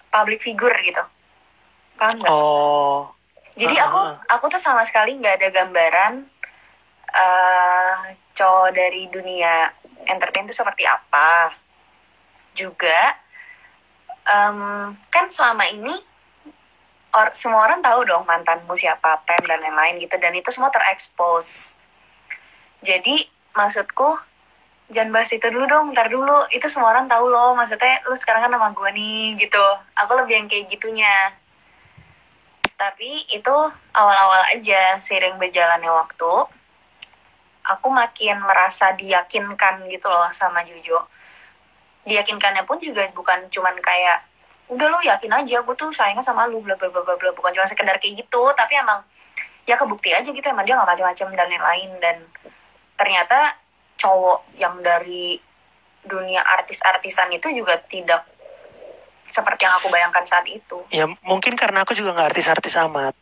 public figure gitu, paham nggak? Oh. Jadi aku tuh sama sekali nggak ada gambaran cowok dari dunia entertain itu seperti apa. Juga kan selama ini semua orang tahu dong mantanmu siapa, Pem dan lain-lain gitu, dan itu semua terekspos. Jadi maksudku jangan bahas itu dulu dong, ntar dulu, itu semua orang tahu loh, maksudnya lu sekarang kan sama gue nih gitu. Aku lebih yang kayak gitunya. Tapi itu awal-awal aja, seiring berjalannya waktu aku makin merasa diyakinkan gitu loh sama Jojo. Diyakinkannya pun juga bukan cuman kayak udah lu yakin aja gue tuh sayangnya sama lu bla bla bla bla, bukan cuma sekedar kayak gitu, tapi emang ya kebukti aja gitu, emang dia nggak macam-macam dan lain-lain. Dan ternyata cowok yang dari dunia artis-artisan itu juga tidak seperti yang aku bayangkan saat itu. Ya mungkin karena aku juga nggak artis-artis amat.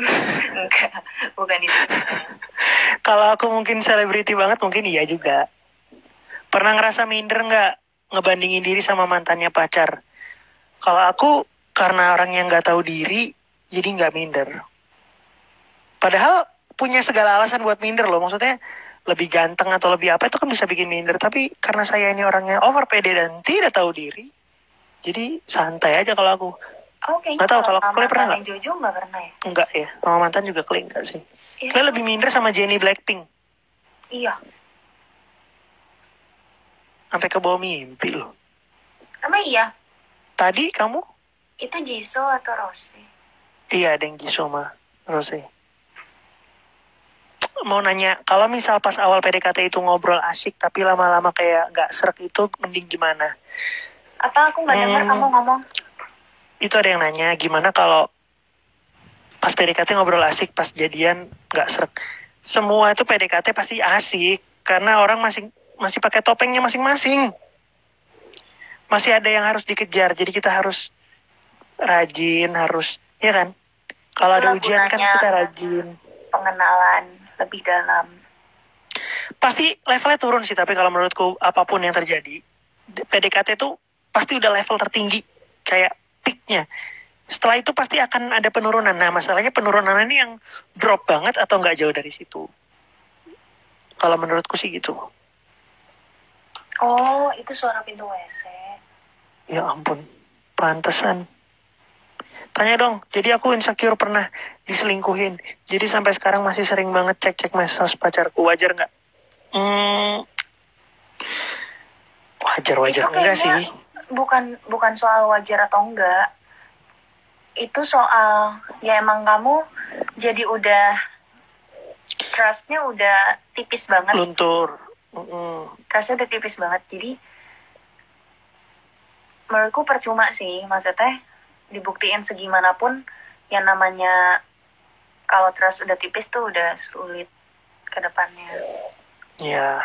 Enggak, bukan itu. Kalau aku mungkin selebriti banget, mungkin iya juga. Pernah ngerasa minder nggak ngebandingin diri sama mantannya pacar? Kalau aku karena orang yang nggak tahu diri, jadi nggak minder. Padahal punya segala alasan buat minder loh. Maksudnya lebih ganteng atau lebih apa itu kan bisa bikin minder. Tapi karena saya ini orangnya over pede dan tidak tahu diri, jadi santai aja kalau aku. Oke, Nggak tahu kalau Clay pernah nggak? Jojo nggak pernah ya? Enggak ya, sama mantan juga Clay nggak sih. Ya. Clay lebih minder sama Jennie Blackpink. Iya. Sampai ke bawah mimpi loh. Emang iya? Tadi kamu? Itu Jisoo atau Rose? Iya, ada yang Jisoo sama Rose. Mau nanya, kalau misal pas awal PDKT itu ngobrol asik, tapi lama-lama kayak nggak srek itu, mending gimana? Apa aku nggak dengar kamu ngomong? Itu ada yang nanya, gimana kalau pas PDKT ngobrol asik, pas jadian nggak srek? Semua itu PDKT pasti asik, karena orang masih pakai topengnya masing-masing. Masih ada yang harus dikejar, jadi kita harus rajin, harus, ya kan? Kalau ada ujian kan kita rajin. Pengenalan lebih dalam. Pasti levelnya turun sih, tapi kalau menurutku apapun yang terjadi, PDKT itu pasti udah level tertinggi, kayak peaknya. Setelah itu pasti akan ada penurunan. Nah, masalahnya penurunan ini yang drop banget atau nggak jauh dari situ. Kalau menurutku sih gitu. Oh, itu suara pintu WC. Ya ampun, pantesan. Tanya dong, jadi aku insecure pernah diselingkuhin. Jadi sampai sekarang masih sering banget cek-cek medsos pacarku. Wajar nggak? Wajar enggak sih? Bukan soal wajar atau enggak. Itu soal ya emang kamu jadi udah trustnya udah tipis banget. Luntur. Trustnya udah tipis banget. Jadi menurutku percuma sih, maksudnya dibuktiin segimanapun yang namanya kalau trust udah tipis tuh udah sulit ke depannya. Ya.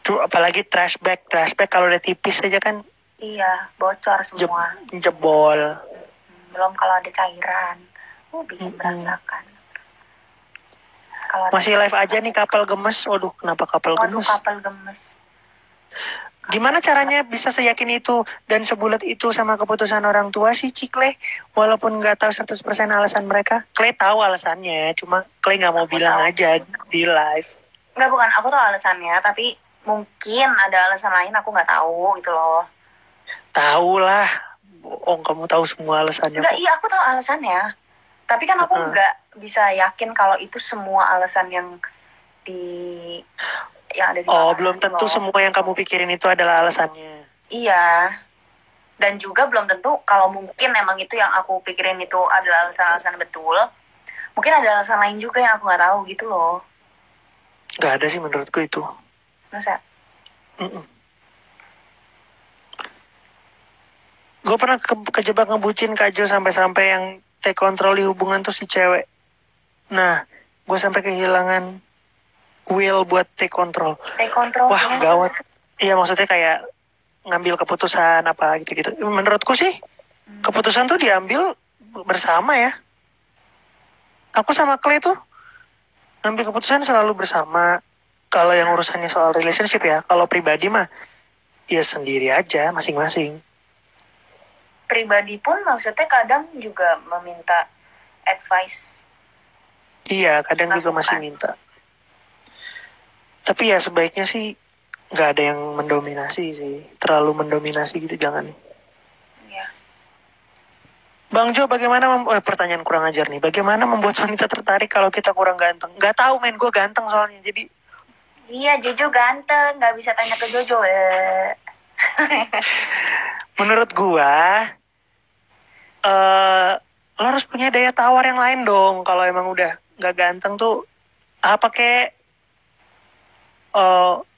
Tuh apalagi trashback kalau udah tipis aja kan. Iya, bocor semua. Jebol. Belum kalau ada cairan. Bikin berantakan. Masih live aja nih kapal gemes. Waduh, kenapa kapal gemes? Waduh, kapal gemes. Gimana caranya bisa seyakin itu dan sebulat itu sama keputusan orang tua sih, Cikle? Walaupun nggak tahu 100% alasan mereka. Clay tahu alasannya, cuma Clay nggak mau bilang aja di live. Nggak, bukan. Aku tahu alasannya, tapi mungkin ada alasan lain aku nggak tahu gitu loh. Tahu lah. Bohong, kamu tahu semua alasannya. Nggak, iya aku tahu alasannya. Tapi kan aku nggak bisa yakin kalau itu semua alasan yang ada di belum tentu semua yang kamu pikirin itu adalah alasannya. Iya. Dan juga belum tentu kalau mungkin emang itu yang aku pikirin itu adalah alasan-alasan betul. Mungkin ada alasan lain juga yang aku nggak tahu gitu loh. Nggak ada sih menurutku itu. Masa? Gue pernah kejebak ngebucin Kak Jo sampai-sampai yang take control di hubungan tuh si cewek. Nah, gue sampai kehilangan will buat take control. Wah, gawat. Iya, maksudnya kayak ngambil keputusan apa gitu-gitu. Menurutku sih, keputusan tuh diambil bersama ya. Aku sama Clay tuh ngambil keputusan selalu bersama. Kalau yang urusannya soal relationship ya, kalau pribadi mah ya sendiri aja masing-masing. pribadi pun maksudnya kadang juga meminta advice. Iya, kadang juga Masukan. masih minta. Tapi ya sebaiknya sih nggak ada yang mendominasi sih. Terlalu mendominasi gitu jangan. Iya. Bang Jo, bagaimana pertanyaan kurang ajar nih. Bagaimana membuat wanita tertarik kalau kita kurang ganteng? Nggak tahu men, gue ganteng soalnya. Jadi Iya, Jojo ganteng, nggak bisa tanya ke Jojo. menurut gue lo harus punya daya tawar yang lain dong. Kalau emang udah nggak ganteng tuh apa kayak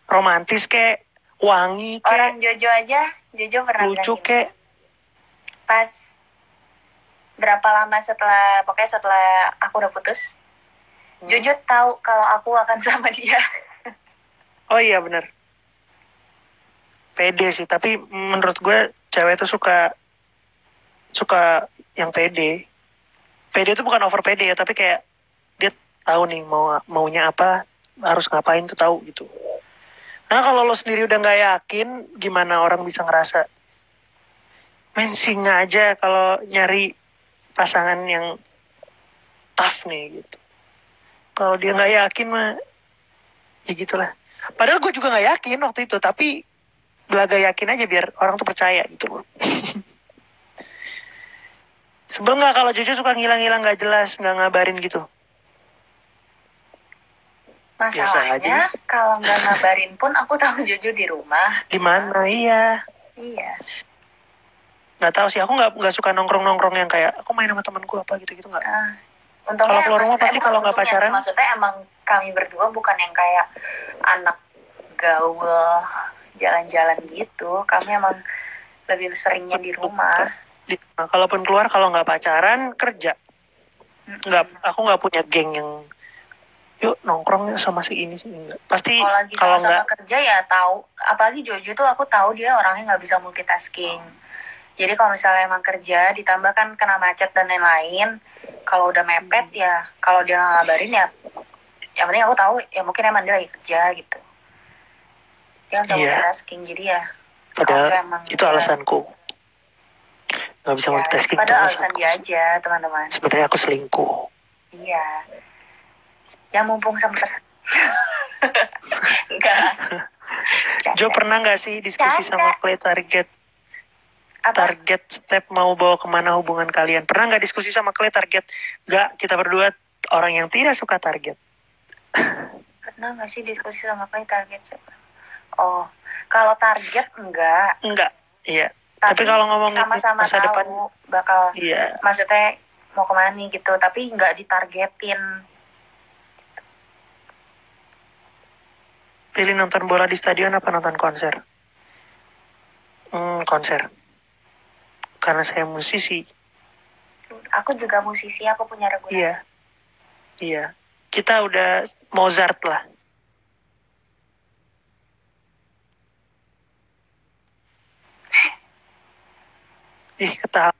romantis kayak wangi kayak Orang Jojo aja, Jojo pernah lucu bilang gini. kayak Pas berapa lama pokoknya setelah aku udah putus, Jojo tahu kalau aku akan sama dia. oh iya benar. Pede sih, tapi menurut gue cewek tuh suka yang pede. Pede itu bukan over pede ya, tapi kayak dia tahu nih maunya apa, harus ngapain tuh tahu gitu. Karena kalau lo sendiri udah nggak yakin, gimana orang bisa ngerasa? Men singa aja kalau nyari pasangan yang tough nih gitu. Kalau dia nggak yakin mah, ya gitulah. Padahal gue juga nggak yakin waktu itu, tapi belaga yakin aja biar orang tuh percaya gitu. Sebel nggak kalau Jojo suka ngilang-ngilang nggak jelas, nggak ngabarin gitu? Masalahnya kalau nggak ngabarin pun aku tahu Jojo di rumah. Di mana? Iya. Iya. Nggak tahu sih, aku nggak suka nongkrong yang kayak aku main sama temanku apa gitu nggak. Untungnya kalau keluar rumah pasti kalau nggak pacaran. Maksudnya emang kami berdua bukan yang kayak anak gaul jalan-jalan gitu. Kami emang lebih seringnya di rumah. Kalaupun keluar kalau nggak pacaran kerja. Aku nggak punya geng yang yuk nongkrong sama si ini sih enggak. Pasti kalau nggak kerja ya tahu. Apalagi Jojo tuh aku tahu dia orangnya nggak bisa multitasking. Jadi kalau misalnya emang kerja ditambah kan kena macet dan lain-lain, kalau udah mepet ya, kalau dia nggak ngabarin ya, yang penting aku tahu ya mungkin emang dia lagi kerja gitu. Dia nggak multitasking jadi ya. Padahal itu alasanku. Nggak bisa multitasking. Padahal alasan dia aja teman-teman. Sebenarnya aku selingkuh. Iya. Ya mumpung sempet. Enggak. Jo pernah nggak sih diskusi sama Clay target step mau bawa kemana hubungan kalian? Pernah nggak diskusi sama Clay target? Nggak, kita berdua orang yang tidak suka target. Pernah nggak sih diskusi sama Clay target siapa? Oh, kalau target enggak. Enggak, iya. Tapi kalau ngomongin sama-sama masa tahu depan bakal, iya. Maksudnya mau kemana nih gitu, tapi nggak ditargetin. Pilih nonton bola di stadion apa nonton konser? Konser. Karena saya musisi. Aku juga musisi, aku punya reguler. Iya. Kita udah Mozart lah. Ketawa.